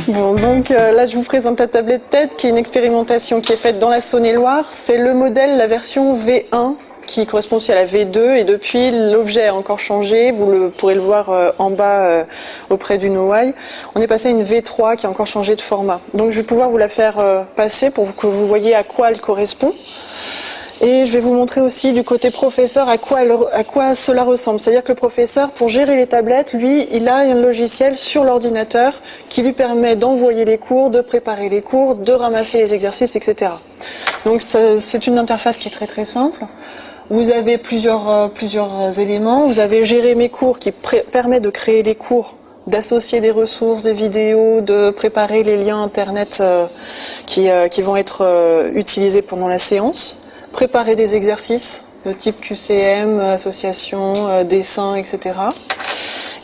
Bon, donc là je vous présente la tablette TED, qui est une expérimentation qui est faite dans la Saône-et-Loire. C'est le modèle, la version V1, qui correspond aussi à la V2, et depuis l'objet a encore changé, vous pourrez le voir en bas auprès du Noailles. On est passé à une V3 qui a encore changé de format. Donc je vais pouvoir vous la faire passer pour que vous voyez à quoi elle correspond. Et je vais vous montrer aussi du côté professeur à quoi cela ressemble. C'est-à-dire que le professeur, pour gérer les tablettes, lui, il a un logiciel sur l'ordinateur qui lui permet d'envoyer les cours, de préparer les cours, de ramasser les exercices, etc. Donc c'est une interface qui est très très simple. Vous avez plusieurs éléments. Vous avez gérer mes cours qui permet de créer les cours, d'associer des ressources, des vidéos, de préparer les liens internet qui vont être utilisés pendant la séance. Préparer des exercices de type QCM, association, dessin, etc.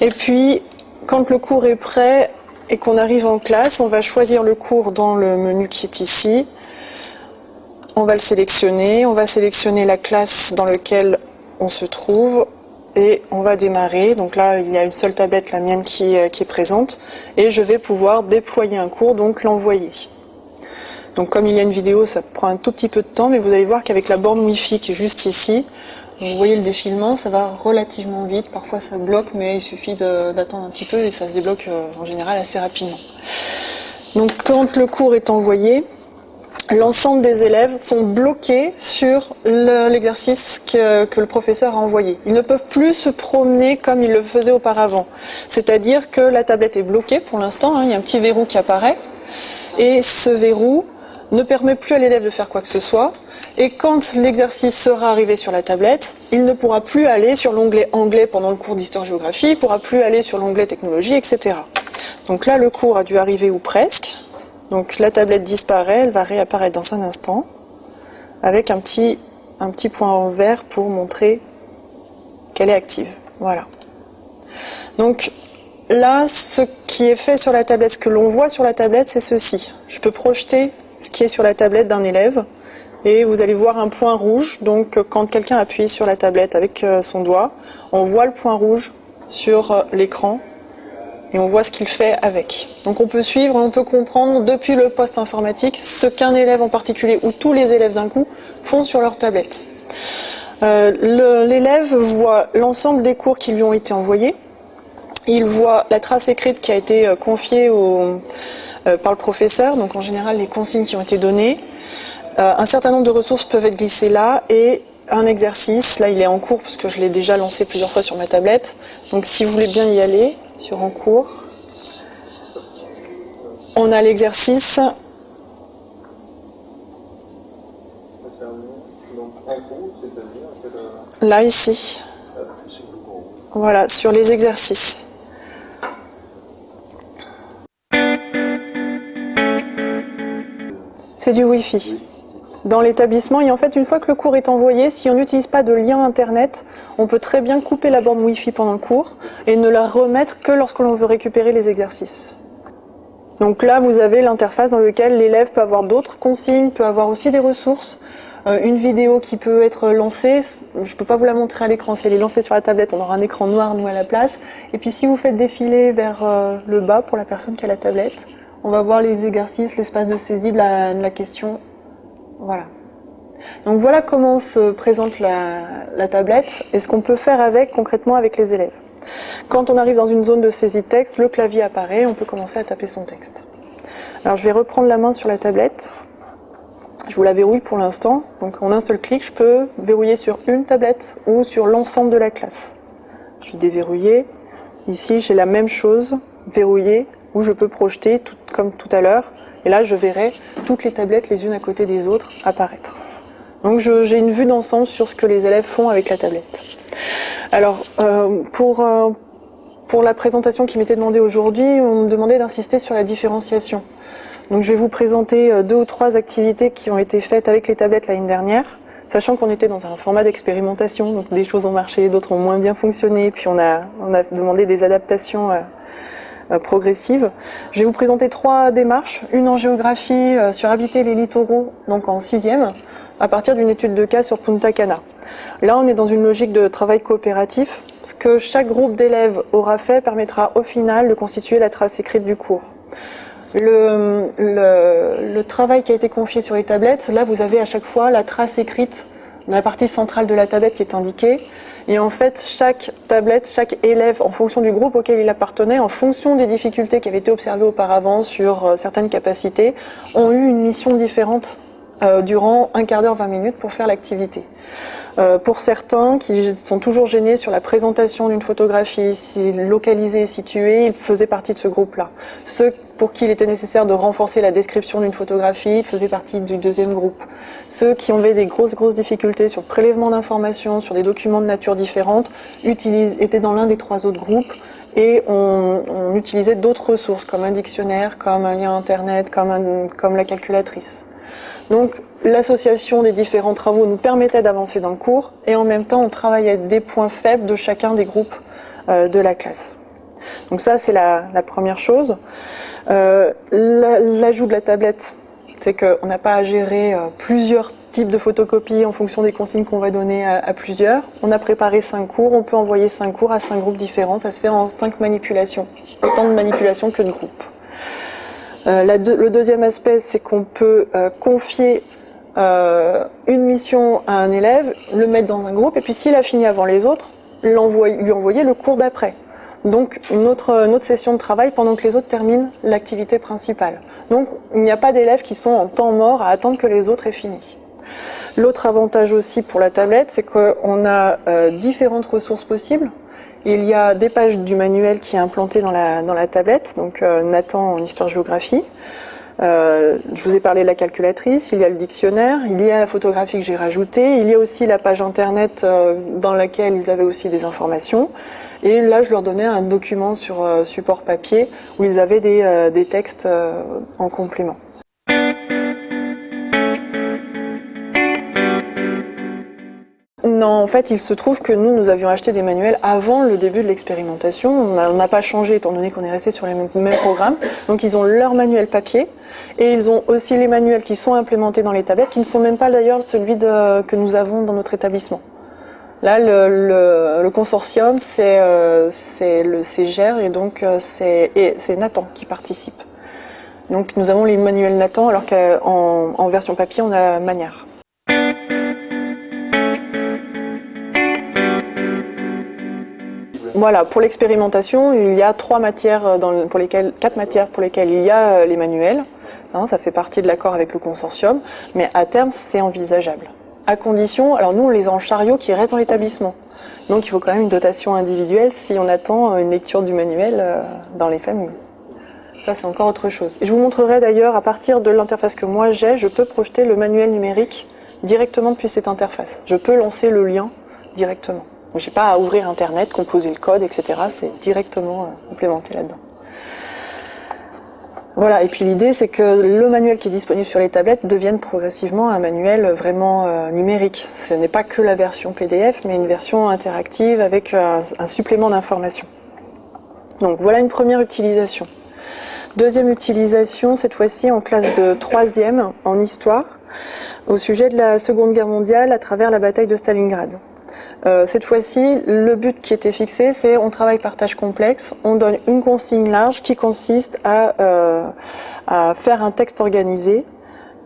Et puis, quand le cours est prêt et qu'on arrive en classe, on va choisir le cours dans le menu qui est ici. On va le sélectionner, on va sélectionner la classe dans laquelle on se trouve et on va démarrer. Donc là, il y a une seule tablette, la mienne, qui est présente, et je vais pouvoir déployer un cours, donc l'envoyer. Donc comme il y a une vidéo, ça prend un tout petit peu de temps, mais vous allez voir qu'avec la borne Wi-Fi qui est juste ici, vous voyez le défilement, ça va relativement vite. Parfois ça bloque, mais il suffit d'attendre un petit peu et ça se débloque en général assez rapidement. Donc quand le cours est envoyé, l'ensemble des élèves sont bloqués sur l'exercice que le professeur a envoyé. Ils ne peuvent plus se promener comme ils le faisaient auparavant. C'est-à-dire que la tablette est bloquée pour l'instant, il y a un petit verrou qui apparaît, et ce verrou ne permet plus à l'élève de faire quoi que ce soit, et quand l'exercice sera arrivé sur la tablette, il ne pourra plus aller sur l'onglet anglais pendant le cours d'histoire-géographie, il ne pourra plus aller sur l'onglet technologie, etc. Donc là, le cours a dû arriver, ou presque. Donc la tablette disparaît, elle va réapparaître dans un instant, avec un petit point en vert pour montrer qu'elle est active. Voilà. Donc là, ce qui est fait sur la tablette, ce que l'on voit sur la tablette, c'est ceci. Je peux projeter ce qui est sur la tablette d'un élève, et vous allez voir un point rouge. Donc quand quelqu'un appuie sur la tablette avec son doigt, on voit le point rouge sur l'écran, et on voit ce qu'il fait avec. Donc on peut suivre, on peut comprendre depuis le poste informatique ce qu'un élève en particulier, ou tous les élèves d'un coup, font sur leur tablette. L'élève voit l'ensemble des cours qui lui ont été envoyés. Il voit la trace écrite qui a été confiée par le professeur, donc en général les consignes qui ont été données. Un certain nombre de ressources peuvent être glissées là, et un exercice, là il est en cours parce que je l'ai déjà lancé plusieurs fois sur ma tablette. Donc si vous voulez bien y aller, sur en cours, on a l'exercice. Là ici. Voilà, sur les exercices. C'est du Wi-Fi. Dans l'établissement, et en fait, une fois que le cours est envoyé, si on n'utilise pas de lien internet, on peut très bien couper la borne Wi-Fi pendant le cours et ne la remettre que lorsque l'on veut récupérer les exercices. Donc là, vous avez l'interface dans laquelle l'élève peut avoir d'autres consignes, peut avoir aussi des ressources, une vidéo qui peut être lancée. Je ne peux pas vous la montrer à l'écran, si elle est lancée sur la tablette, on aura un écran noir, nous, à la place. Et puis si vous faites défiler vers le bas pour la personne qui a la tablette, on va voir les exercices, l'espace de saisie de la question. Voilà. Donc voilà comment se présente la tablette et ce qu'on peut faire avec concrètement avec les élèves. Quand on arrive dans une zone de saisie de texte, le clavier apparaît, on peut commencer à taper son texte. Alors je vais reprendre la main sur la tablette. Je vous la verrouille pour l'instant. Donc en un seul clic, je peux verrouiller sur une tablette ou sur l'ensemble de la classe. Je vais déverrouiller. Ici, j'ai la même chose, verrouiller, où je peux projeter comme tout à l'heure. Et là, je verrai toutes les tablettes les unes à côté des autres apparaître. Donc j'ai une vue d'ensemble sur ce que les élèves font avec la tablette. Alors, pour la présentation qui m'était demandée aujourd'hui, on me demandait d'insister sur la différenciation. Donc je vais vous présenter 2 ou 3 activités qui ont été faites avec les tablettes l'année dernière, sachant qu'on était dans un format d'expérimentation, donc des choses ont marché, d'autres ont moins bien fonctionné, puis on a demandé des adaptations progressive. Je vais vous présenter 3 démarches, une en géographie sur habiter les littoraux, donc en 6e, à partir d'une étude de cas sur Punta Cana. Là, on est dans une logique de travail coopératif. Ce que chaque groupe d'élèves aura fait permettra au final de constituer la trace écrite du cours. Le travail qui a été confié sur les tablettes, là vous avez à chaque fois la trace écrite dans la partie centrale de la tablette qui est indiquée. Et en fait, chaque tablette, chaque élève, en fonction du groupe auquel il appartenait, en fonction des difficultés qui avaient été observées auparavant sur certaines capacités, ont eu une mission différente durant un quart d'heure, 20 minutes pour faire l'activité. Pour certains qui sont toujours gênés sur la présentation d'une photographie, si localisée et située, ils faisaient partie de ce groupe-là. Ceux pour qui il était nécessaire de renforcer la description d'une photographie faisaient partie du deuxième groupe. Ceux qui avaient des grosses difficultés sur le prélèvement d'informations, sur des documents de nature différente, étaient dans l'un des trois autres groupes et on utilisait d'autres ressources comme un dictionnaire, comme un lien internet, comme la calculatrice. Donc l'association des différents travaux nous permettait d'avancer dans le cours et en même temps on travaillait des points faibles de chacun des groupes de la classe. Donc ça c'est la première chose. L'ajout de la tablette, c'est qu'on n'a pas à gérer plusieurs types de photocopies en fonction des consignes qu'on va donner à plusieurs. On a préparé 5 cours, on peut envoyer 5 cours à 5 groupes différents, ça se fait en 5 manipulations, autant de manipulations que de groupes. Le deuxième aspect, c'est qu'on peut confier une mission à un élève, le mettre dans un groupe, et puis s'il a fini avant les autres, lui envoyer le cours d'après. Donc une autre session de travail pendant que les autres terminent l'activité principale. Donc il n'y a pas d'élèves qui sont en temps mort à attendre que les autres aient fini. L'autre avantage aussi pour la tablette, c'est qu'on a différentes ressources possibles. Il y a des pages du manuel qui est implanté dans la tablette, donc Nathan en histoire-géographie. Je vous ai parlé de la calculatrice, il y a le dictionnaire, il y a la photographie que j'ai rajoutée, il y a aussi la page internet dans laquelle ils avaient aussi des informations. Et là, je leur donnais un document sur support papier où ils avaient des textes en complément. Non, en fait, il se trouve que nous avions acheté des manuels avant le début de l'expérimentation. On n'a pas changé étant donné qu'on est resté sur les mêmes programmes. Donc, ils ont leur manuel papier et ils ont aussi les manuels qui sont implémentés dans les tablettes, qui ne sont même pas d'ailleurs celui que nous avons dans notre établissement. Là, le consortium, c'est le CGER et donc c'est Nathan qui participe. Donc, nous avons les manuels Nathan alors qu'en version papier, on a Magnard. Voilà, pour l'expérimentation, il y a 4 matières pour lesquelles il y a les manuels. Ça fait partie de l'accord avec le consortium, mais à terme, c'est envisageable. À condition, alors nous, on les a en chariot qui restent dans l'établissement. Donc il faut quand même une dotation individuelle si on attend une lecture du manuel dans les familles. Ça, c'est encore autre chose. Et je vous montrerai d'ailleurs, à partir de l'interface que moi j'ai, je peux projeter le manuel numérique directement depuis cette interface. Je peux lancer le lien directement. Donc, je n'ai pas à ouvrir Internet, composer le code, etc. C'est directement implémenté là-dedans. Voilà, et puis l'idée, c'est que le manuel qui est disponible sur les tablettes devienne progressivement un manuel vraiment numérique. Ce n'est pas que la version PDF, mais une version interactive avec un supplément d'informations. Donc voilà une première utilisation. Deuxième utilisation, cette fois-ci en classe de 3e, en histoire, au sujet de la Seconde Guerre mondiale à travers la bataille de Stalingrad. Cette fois-ci, le but qui était fixé, c'est on travaille par tâches complexes, on donne une consigne large qui consiste à faire un texte organisé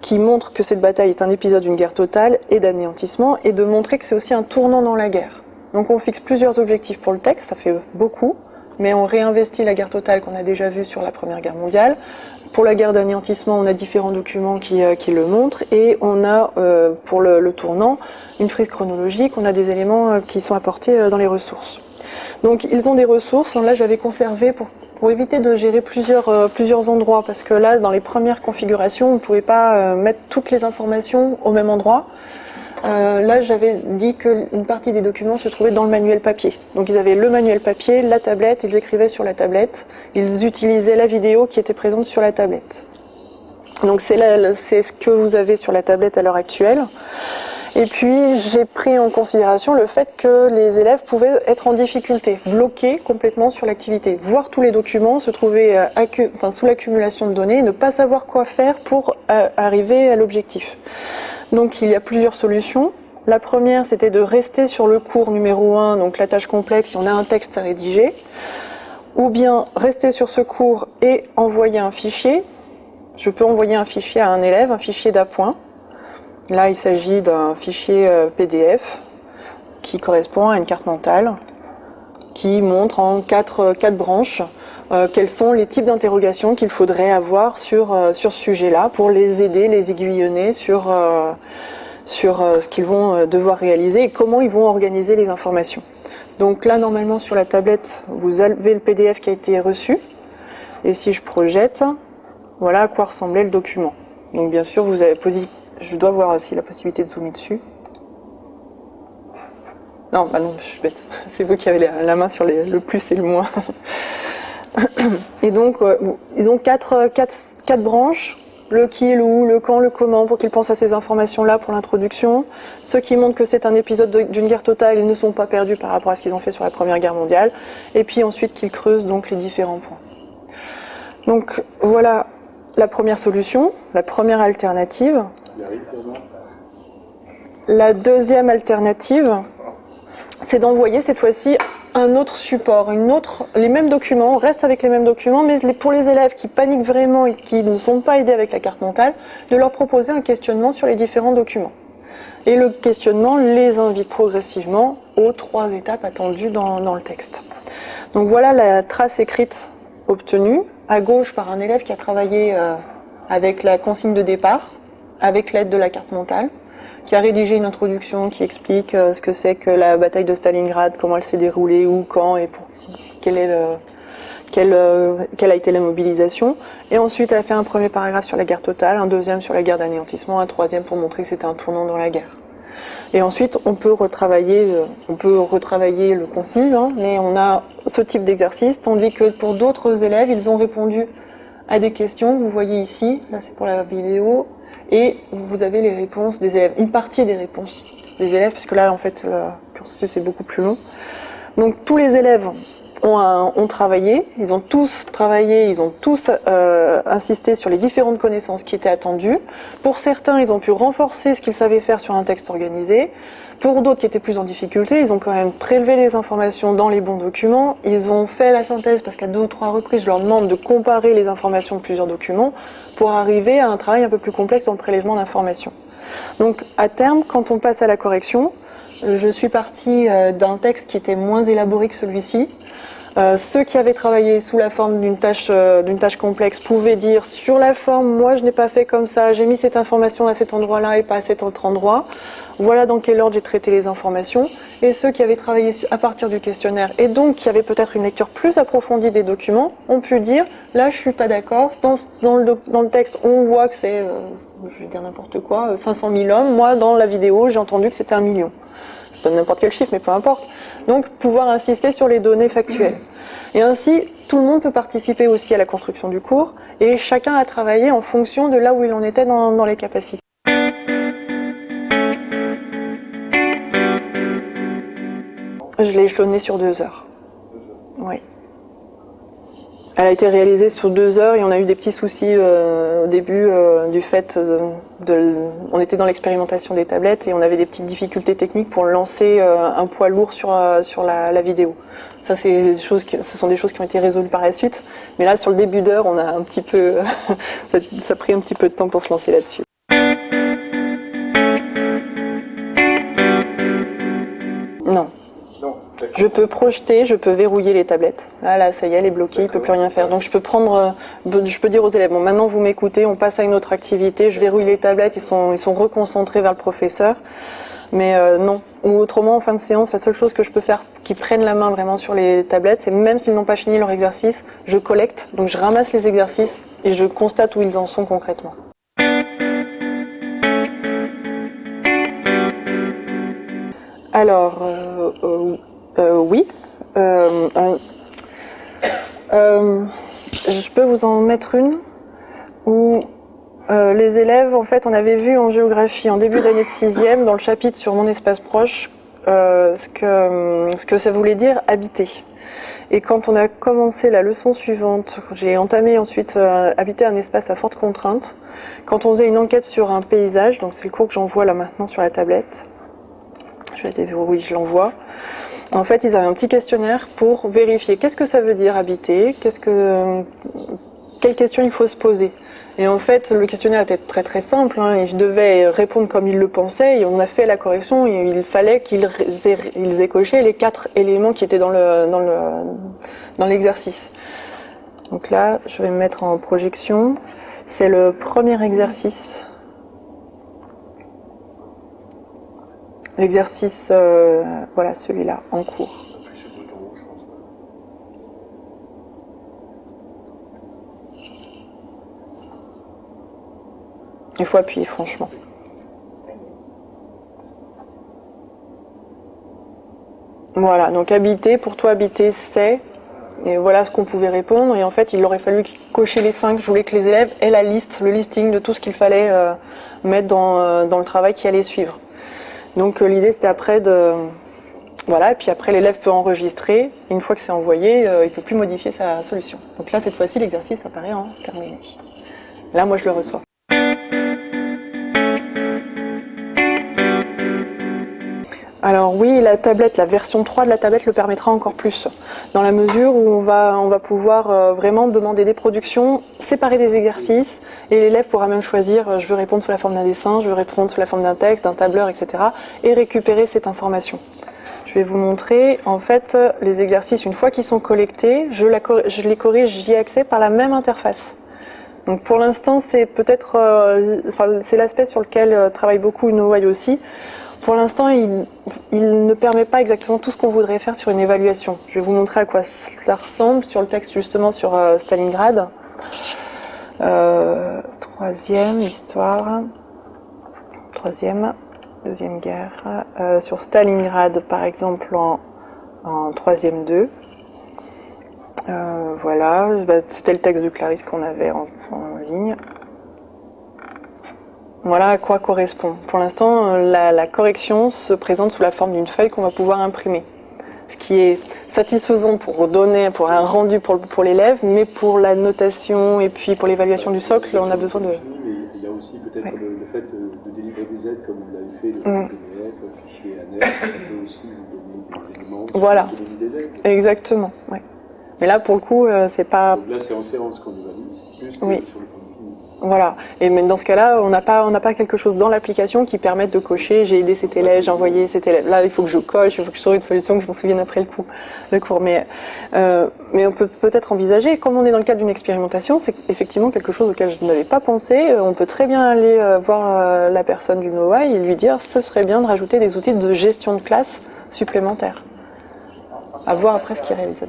qui montre que cette bataille est un épisode d'une guerre totale et d'anéantissement et de montrer que c'est aussi un tournant dans la guerre. Donc on fixe plusieurs objectifs pour le texte, ça fait beaucoup, mais on réinvestit la guerre totale qu'on a déjà vue sur la Première Guerre mondiale. Pour la guerre d'anéantissement, on a différents documents qui le montrent et on a, pour le tournant, une frise chronologique, on a des éléments qui sont apportés dans les ressources. Donc ils ont des ressources, là j'avais conservé pour éviter de gérer plusieurs endroits, parce que là, dans les premières configurations, on ne pouvait pas mettre toutes les informations au même endroit. Là, j'avais dit qu'une partie des documents se trouvait dans le manuel papier. Donc ils avaient le manuel papier, la tablette, ils écrivaient sur la tablette, ils utilisaient la vidéo qui était présente sur la tablette. Donc c'est ce que vous avez sur la tablette à l'heure actuelle. Et puis j'ai pris en considération le fait que les élèves pouvaient être en difficulté, bloqués complètement sur l'activité, voir tous les documents, se trouver sous l'accumulation de données, ne pas savoir quoi faire pour arriver à l'objectif. Donc il y a plusieurs solutions. La première, c'était de rester sur le cours numéro 1, donc la tâche complexe, si on a un texte à rédiger, ou bien rester sur ce cours et envoyer un fichier, Je peux envoyer un fichier à un élève, un fichier d'appoint. Là, il s'agit d'un fichier PDF qui correspond à une carte mentale qui montre en quatre branches quels sont les types d'interrogations qu'il faudrait avoir sur ce sujet-là pour les aider, les aiguillonner sur ce qu'ils vont devoir réaliser et comment ils vont organiser les informations. Donc là, normalement, sur la tablette, vous avez le PDF qui a été reçu. Et si je projette, voilà à quoi ressemblait le document. Donc bien sûr, vous avez je dois voir aussi la possibilité de zoomer dessus. Non, bah non, je suis bête. C'est vous qui avez la main sur le plus et le moins. Et donc, ils ont quatre branches. Le qui, le où, le quand, le comment, pour qu'ils pensent à ces informations-là pour l'introduction. Ceux qui montrent que c'est un épisode d'une guerre totale, ils ne sont pas perdus par rapport à ce qu'ils ont fait sur la Première Guerre mondiale. Et puis ensuite qu'ils creusent donc les différents points. Donc voilà la première solution, la première alternative. La deuxième alternative, c'est d'envoyer cette fois-ci un autre support, les mêmes documents, on reste avec les mêmes documents, mais pour les élèves qui paniquent vraiment et qui ne sont pas aidés avec la carte mentale, de leur proposer un questionnement sur les différents documents. Et le questionnement les invite progressivement aux 3 étapes attendues dans le texte. Donc voilà la trace écrite obtenue, à gauche par un élève qui a travaillé avec la consigne de départ, avec l'aide de la carte mentale, qui a rédigé une introduction qui explique ce que c'est que la bataille de Stalingrad, comment elle s'est déroulée, où, quand et quelle a été la mobilisation. Et ensuite, elle a fait un premier paragraphe sur la guerre totale, un deuxième sur la guerre d'anéantissement, un troisième pour montrer que c'était un tournant dans la guerre. Et ensuite, on peut retravailler le contenu, mais on a ce type d'exercice, tandis que pour d'autres élèves, ils ont répondu à des questions. Vous voyez ici, là c'est pour la vidéo, et vous avez les réponses des élèves, une partie des réponses des élèves, parce que là, en fait, le cursus est beaucoup plus long. Donc, tous les élèves ont travaillé, ils ont tous travaillé, ils ont tous insisté sur les différentes connaissances qui étaient attendues. Pour certains, ils ont pu renforcer ce qu'ils savaient faire sur un texte organisé. Pour d'autres qui étaient plus en difficulté, ils ont quand même prélevé les informations dans les bons documents. Ils ont fait la synthèse parce qu'à 2 ou 3 reprises, je leur demande de comparer les informations de plusieurs documents pour arriver à un travail un peu plus complexe dans le prélèvement d'informations. Donc à terme, quand on passe à la correction, je suis partie d'un texte qui était moins élaboré que celui-ci. Ceux qui avaient travaillé sous la forme d'une tâche complexe pouvaient dire sur la forme, moi je n'ai pas fait comme ça, j'ai mis cette information à cet endroit-là et pas à cet autre endroit. Voilà dans quel ordre j'ai traité les informations. Et ceux qui avaient travaillé à partir du questionnaire et donc qui avaient peut-être une lecture plus approfondie des documents ont pu dire là je suis pas d'accord, dans le texte on voit que c'est, je vais dire n'importe quoi, 500 000 hommes, moi dans la vidéo j'ai entendu que c'était 1 million. Je donne n'importe quel chiffre mais peu importe. Donc pouvoir insister sur les données factuelles. Et ainsi, tout le monde peut participer aussi à la construction du cours et chacun a travaillé en fonction de là où il en était dans les capacités. Je l'ai échelonné sur 2 heures. Oui. Elle a été réalisée sur 2 heures et on a eu des petits soucis au début du fait on était dans l'expérimentation des tablettes et on avait des petites difficultés techniques pour lancer un poids lourd sur la vidéo. Ça, ce sont des choses qui ont été résolues par la suite. Mais là, sur le début d'heure, on a un petit peu, ça a pris un petit peu de temps pour se lancer là-dessus. Non. Je peux projeter, je peux verrouiller les tablettes. Là, ça y est, elle est bloquée, il ne peut plus rien faire. Donc je peux dire aux élèves, bon, maintenant vous m'écoutez, on passe à une autre activité, je verrouille les tablettes, ils sont reconcentrés vers le professeur. Mais non. Ou autrement, en fin de séance, la seule chose que je peux faire qui prennent la main vraiment sur les tablettes, c'est même s'ils n'ont pas fini leur exercice, je collecte, donc je ramasse les exercices et je constate où ils en sont concrètement. Alors, oui. Je peux vous en mettre une où les élèves, en fait, on avait vu en géographie en début d'année de 6e, dans le chapitre sur mon espace proche, ce que ça voulait dire habiter. Et quand on a commencé la leçon suivante, j'ai entamé ensuite habiter un espace à forte contrainte. Quand on faisait une enquête sur un paysage, donc c'est le cours que j'envoie là maintenant sur la tablette. Je vais déverrouiller, je l'envoie. En fait, ils avaient un petit questionnaire pour vérifier qu'est-ce que ça veut dire habiter, quelles questions il faut se poser. Et en fait, le questionnaire était très très simple, hein, il devait répondre comme il le pensait, et on a fait la correction, et il fallait qu'ils aient coché les 4 éléments qui étaient dans l'exercice. Donc là, je vais me mettre en projection. C'est le premier exercice. L'exercice, voilà, celui-là, en cours. Il faut appuyer, franchement. Voilà, donc habiter, pour toi habiter c'est, et voilà ce qu'on pouvait répondre, et en fait il aurait fallu cocher les 5, je voulais que les élèves aient la liste, le listing de tout ce qu'il fallait mettre dans le travail qui allait suivre. Donc l'idée c'était après de... Voilà, et puis après l'élève peut enregistrer, et une fois que c'est envoyé, il ne peut plus modifier sa solution. Donc là cette fois-ci l'exercice apparaît en terminé. Là moi je le reçois. Alors oui, la tablette, la version 3 de la tablette le permettra encore plus, dans la mesure où on va pouvoir vraiment demander des productions, séparer des exercices, et l'élève pourra même choisir, je veux répondre sous la forme d'un dessin, je veux répondre sous la forme d'un texte, d'un tableur, etc. et récupérer cette information. Je vais vous montrer, en fait, les exercices, une fois qu'ils sont collectés, je les corrige, j'y ai accès par la même interface. Donc pour l'instant, c'est peut-être, c'est l'aspect sur lequel travaille beaucoup Knowwhy aussi. Pour l'instant, il ne permet pas exactement tout ce qu'on voudrait faire sur une évaluation. Je vais vous montrer à quoi cela ressemble sur le texte justement sur Stalingrad. Troisième histoire. Deuxième guerre. Sur Stalingrad, par exemple, en troisième 2. Voilà, c'était le texte de Clarisse qu'on avait en ligne. Voilà à quoi correspond. Pour l'instant, la correction se présente sous la forme d'une feuille qu'on va pouvoir imprimer. Ce qui est satisfaisant pour un rendu pour l'élève, mais pour la notation et puis pour l'évaluation du socle, on a besoin de... Il y a aussi peut-être le fait de délivrer des aides comme vous l'avez fait, le PDF, le fichier annexe, ça peut aussi vous donner des éléments. Voilà, des aides. Exactement. Ouais. Mais là, pour le coup, c'est pas... Donc là, c'est en séance qu'on évalue, plus que sur le plan. Voilà. Et mais dans ce cas-là, on n'a pas quelque chose dans l'application qui permette de cocher. J'ai aidé cet élève, j'ai envoyé cet élève. Là, il faut que je coche, il faut que je trouve une solution, que je m'en souvienne après le cours. Mais on peut peut-être envisager, comme on est dans le cadre d'une expérimentation, c'est effectivement quelque chose auquel je n'avais pas pensé. On peut très bien aller voir la personne du Knowwhy et lui dire, ce serait bien de rajouter des outils de gestion de classe supplémentaires. À voir après ce qu'il réalise.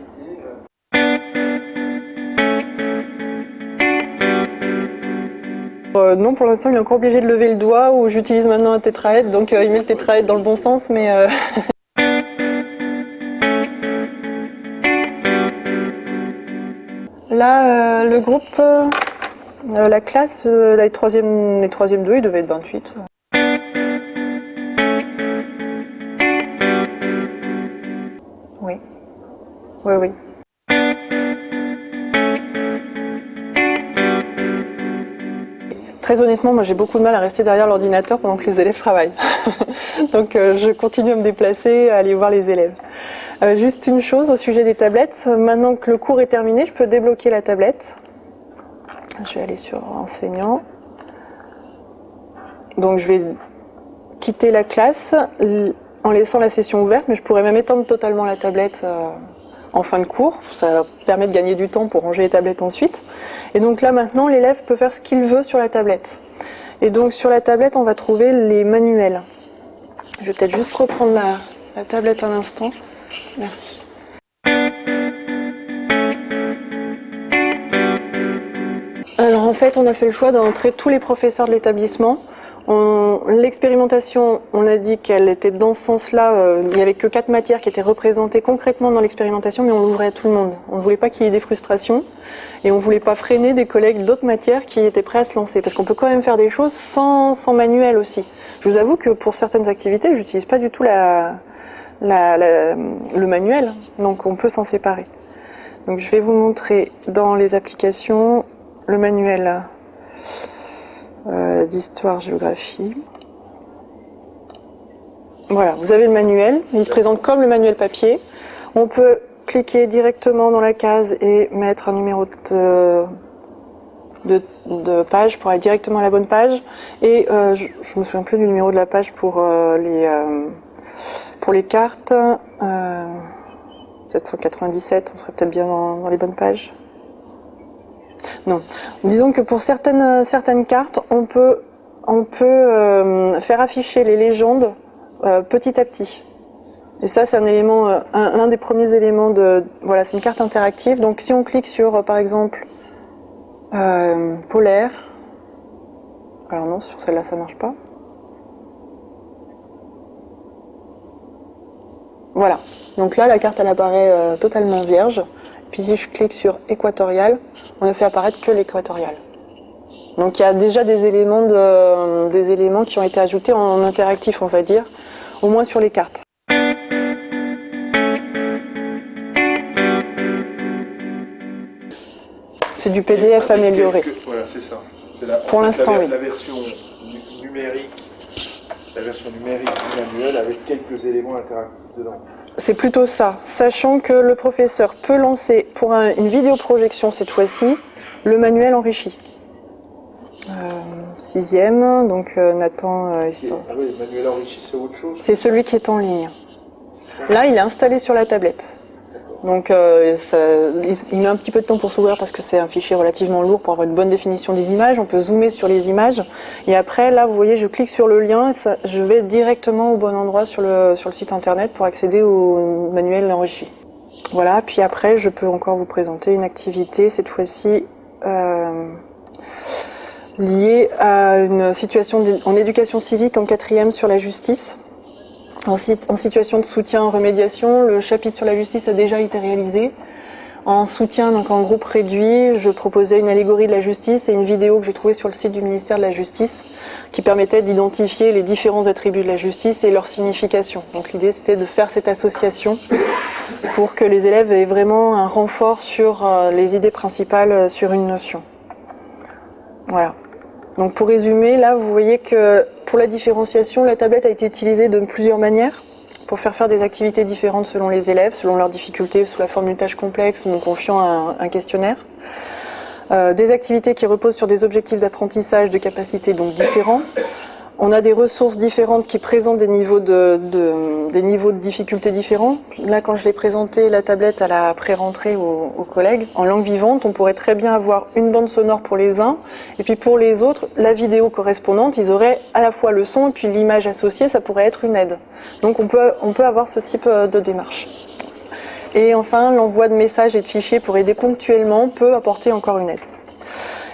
Non, pour l'instant, il est encore obligé de lever le doigt, ou j'utilise maintenant un tétraèdre, donc il met le tétraèdre dans le bon sens, mais... Là, le groupe, la classe, les troisième 2, ils devaient être 28. Oui. Oui. Très honnêtement, moi j'ai beaucoup de mal à rester derrière l'ordinateur pendant que les élèves travaillent. Donc je continue à me déplacer, à aller voir les élèves. Juste une chose au sujet des tablettes. Maintenant que le cours est terminé, je peux débloquer la tablette. Je vais aller sur enseignant. Donc je vais quitter la classe en laissant la session ouverte, mais je pourrais même éteindre totalement la tablette en fin de cours. Ça permet de gagner du temps pour ranger les tablettes ensuite. Et donc là maintenant, l'élève peut faire ce qu'il veut sur la tablette. Et donc sur la tablette, on va trouver les manuels. Je vais peut-être juste reprendre la tablette un instant. Merci. Alors en fait, on a fait le choix d'entrer tous les professeurs de l'établissement. L'expérimentation, on a dit qu'elle était dans ce sens-là, il n'y avait que 4 matières qui étaient représentées concrètement dans l'expérimentation, mais on l'ouvrait à tout le monde. On ne voulait pas qu'il y ait des frustrations, et on ne voulait pas freiner des collègues d'autres matières qui étaient prêts à se lancer, parce qu'on peut quand même faire des choses sans manuel aussi. Je vous avoue que pour certaines activités, j'utilise pas du tout le manuel, donc on peut s'en séparer. Donc je vais vous montrer dans les applications le manuel d'histoire-géographie. Voilà, vous avez le manuel, il se présente comme le manuel papier. On peut cliquer directement dans la case et mettre un numéro de page pour aller directement à la bonne page. Et je me souviens plus du numéro de la page pour les cartes. 797, on serait peut-être bien dans les bonnes pages. Non. Disons que pour certaines cartes, on peut faire afficher les légendes petit à petit. Et ça, c'est un élément, l'un des premiers éléments de... Voilà, c'est une carte interactive. Donc si on clique sur, par exemple, polaire. Alors non, sur celle-là, ça marche pas. Voilà. Donc là, la carte, elle apparaît totalement vierge. Puis si je clique sur équatorial, on ne fait apparaître que l'équatorial. Donc il y a déjà des éléments qui ont été ajoutés en interactif, on va dire, au moins sur les cartes. C'est du PDF amélioré. Voilà, c'est ça. Pour l'instant, oui. La version numérique du manuel avec quelques éléments interactifs dedans. C'est plutôt ça, sachant que le professeur peut lancer pour une vidéoprojection cette fois-ci le manuel enrichi. 6e, donc Nathan Histoire. Ah oui, le manuel enrichi, c'est autre chose. C'est celui qui est en ligne. Là, il est installé sur la tablette. Donc il met un petit peu de temps pour s'ouvrir parce que c'est un fichier relativement lourd pour avoir une bonne définition des images. On peut zoomer sur les images. Et après, là, vous voyez, je clique sur le lien et je vais directement au bon endroit sur le site internet pour accéder au manuel enrichi. Voilà, puis après, je peux encore vous présenter une activité, cette fois-ci liée à une situation en éducation civique en 4e sur la justice. En situation de soutien en remédiation, le chapitre sur la justice a déjà été réalisé. En soutien, donc en groupe réduit, je proposais une allégorie de la justice et une vidéo que j'ai trouvée sur le site du ministère de la Justice qui permettait d'identifier les différents attributs de la justice et leur signification. Donc l'idée, c'était de faire cette association pour que les élèves aient vraiment un renfort sur les idées principales sur une notion. Voilà. Donc pour résumer, là vous voyez que pour la différenciation, la tablette a été utilisée de plusieurs manières pour faire des activités différentes selon les élèves, selon leurs difficultés, sous la forme d'une tâche complexe, nous confiant un questionnaire. Des activités qui reposent sur des objectifs d'apprentissage de capacités donc différents. On a des ressources différentes qui présentent des niveaux de difficulté différents. Là, quand je l'ai présenté, la tablette à la pré-rentrée aux collègues, en langue vivante, on pourrait très bien avoir une bande sonore pour les uns, et puis pour les autres, la vidéo correspondante, ils auraient à la fois le son et puis l'image associée, ça pourrait être une aide. Donc on peut avoir ce type de démarche. Et enfin, l'envoi de messages et de fichiers pour aider ponctuellement peut apporter encore une aide.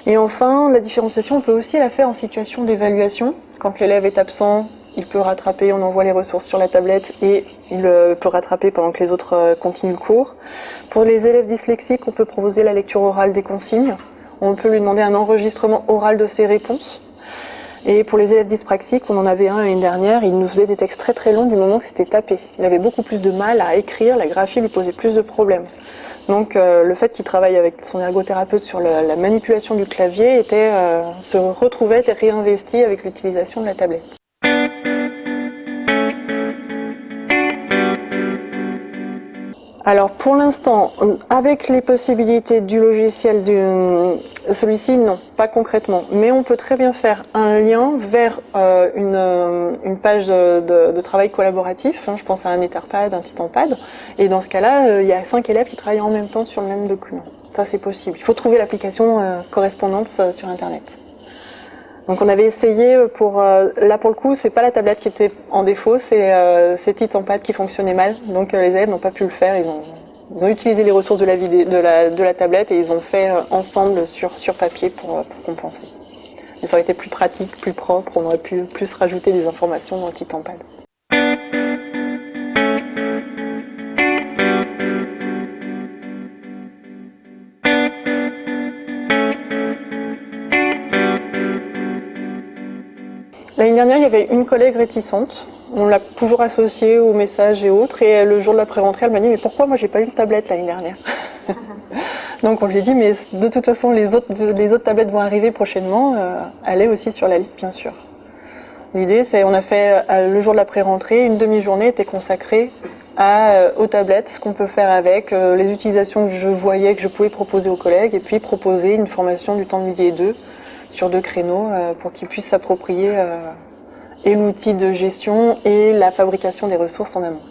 Et enfin, la différenciation, on peut aussi la faire en situation d'évaluation. Quand l'élève est absent, il peut rattraper, on envoie les ressources sur la tablette et il peut rattraper pendant que les autres continuent le cours. Pour les élèves dyslexiques, on peut proposer la lecture orale des consignes. On peut lui demander un enregistrement oral de ses réponses. Et pour les élèves dyspraxiques, on en avait un l'année dernière, il nous faisait des textes très très longs du moment que c'était tapé. Il avait beaucoup plus de mal à écrire, la graphie lui posait plus de problèmes. Donc le fait qu'il travaille avec son ergothérapeute sur la manipulation du clavier se retrouvait et réinvesti avec l'utilisation de la tablette. Alors pour l'instant, avec les possibilités du logiciel, celui-ci non, pas concrètement. Mais on peut très bien faire un lien vers une page de travail collaboratif. Je pense à un Etherpad, un TitanPad. Et dans ce cas-là, il y a 5 élèves qui travaillent en même temps sur le même document. Ça c'est possible. Il faut trouver l'application correspondante sur Internet. Donc on avait essayé là pour le coup, c'est pas la tablette qui était en défaut, c'est TitanPad qui fonctionnait mal. Donc les élèves n'ont pas pu le faire, ils ont utilisé les ressources de la tablette et ils ont fait ensemble sur papier pour compenser. Mais ça aurait été plus pratique, plus propre, on aurait pu plus rajouter des informations dans TitanPad. L'année dernière, il y avait une collègue réticente. On l'a toujours associée aux messages et autres. Et le jour de la pré-rentrée, elle m'a dit « Mais pourquoi moi j'ai pas eu une tablette l'année dernière ?» Donc on lui a dit « Mais de toute façon, les autres tablettes vont arriver prochainement. Elle est aussi sur la liste, bien sûr. » L'idée, c'est on a fait le jour de la pré-rentrée, une demi-journée était consacrée aux tablettes, ce qu'on peut faire avec, les utilisations que je voyais, que je pouvais proposer aux collègues, et puis proposer une formation du temps de midi et 2 sur 2 créneaux pour qu'ils puissent s'approprier et l'outil de gestion et la fabrication des ressources en amont.